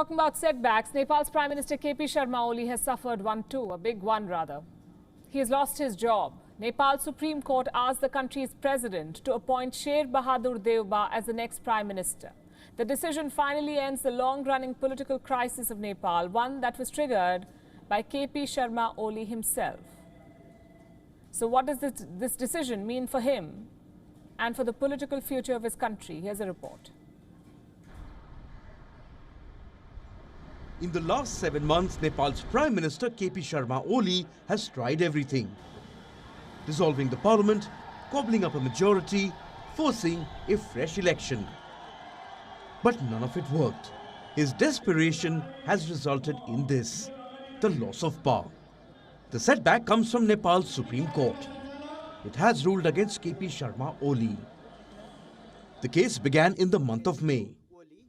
talking about setbacks, Nepal's Prime Minister KP Sharma Oli has suffered one too, a big one rather. He has lost his job. Nepal's Supreme Court asked the country's president to appoint Sher Bahadur Deuba as the next Prime Minister. The decision finally ends the long-running political crisis of Nepal, one that was triggered by KP Sharma Oli himself. So what does this decision mean for him and for the political future of his country? Here's a report. In the last 7 months, Nepal's Prime Minister KP Sharma Oli has tried everything. Dissolving the parliament, cobbling up a majority, forcing a fresh election. But none of it worked. His desperation has resulted in this, the loss of power. The setback comes from Nepal's Supreme Court. It has ruled against KP Sharma Oli. The case began in the month of May,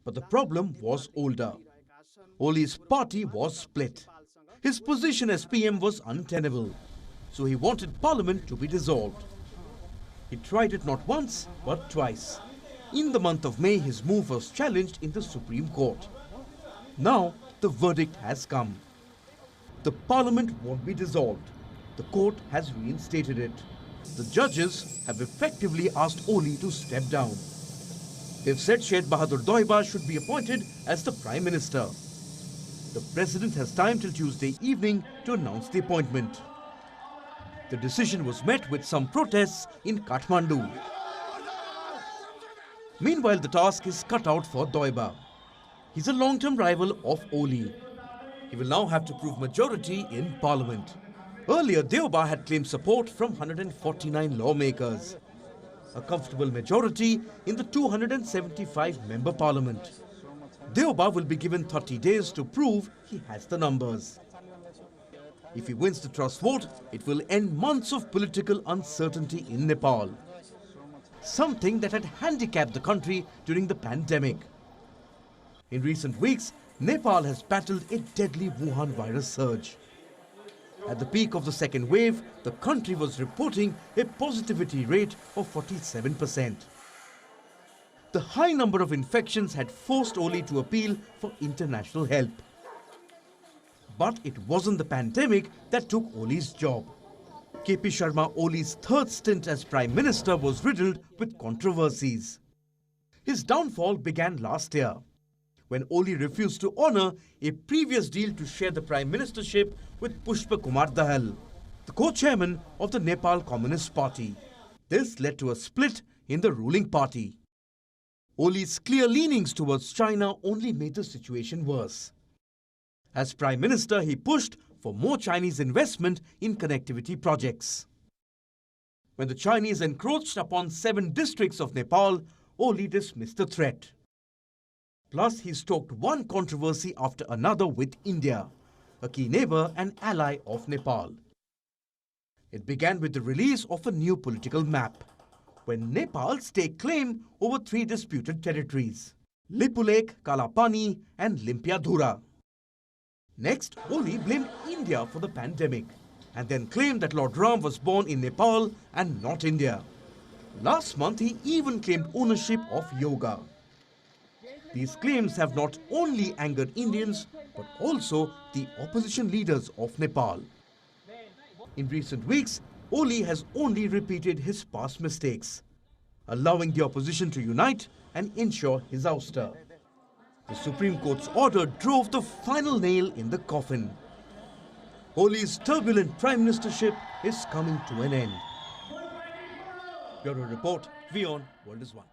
but the problem was older. Oli's party was split. His position as PM was untenable, so he wanted Parliament to be dissolved. He tried it not once, but twice. In the month of May, his move was challenged in the Supreme Court. Now, the verdict has come. The Parliament won't be dissolved. The court has reinstated it. The judges have effectively asked Oli to step down. They've said Sher Bahadur Deuba should be appointed as the Prime Minister. The President has time till Tuesday evening to announce the appointment. The decision was met with some protests in Kathmandu. Meanwhile, the task is cut out for Deuba. He's a long-term rival of Oli. He will now have to prove majority in Parliament. Earlier, Deuba had claimed support from 149 lawmakers, a comfortable majority in the 275-member Parliament. Deuba will be given 30 days to prove he has the numbers. If he wins the trust vote, it will end months of political uncertainty in Nepal, something that had handicapped the country during the pandemic. In recent weeks, Nepal has battled a deadly Wuhan virus surge. At the peak of the second wave, the country was reporting a positivity rate of 47%. The high number of infections had forced Oli to appeal for international help. But it wasn't the pandemic that took Oli's job. KP Sharma Oli's third stint as Prime Minister was riddled with controversies. His downfall began last year, when Oli refused to honour a previous deal to share the Prime Ministership with Pushpa Kumar Dahal, the co-chairman of the Nepal Communist Party. This led to a split in the ruling party. Oli's clear leanings towards China only made the situation worse. As Prime Minister, he pushed for more Chinese investment in connectivity projects. When the Chinese encroached upon 7 districts of Nepal, Oli dismissed the threat. Plus, he stoked one controversy after another with India, a key neighbour and ally of Nepal. It began with the release of a new political map, when Nepal staked claim over 3 disputed territories: Lipulekh, Kalapani and Limpiadhura. Next, Oli blamed India for the pandemic and then claimed that Lord Ram was born in Nepal and not India. Last month, he even claimed ownership of yoga. These claims have not only angered Indians but also the opposition leaders of Nepal. In recent weeks, Oli has only repeated his past mistakes, allowing the opposition to unite and ensure his ouster. The Supreme Court's order drove the final nail in the coffin. Oli's turbulent prime ministership is coming to an end. Bureau Report, WION, World is One.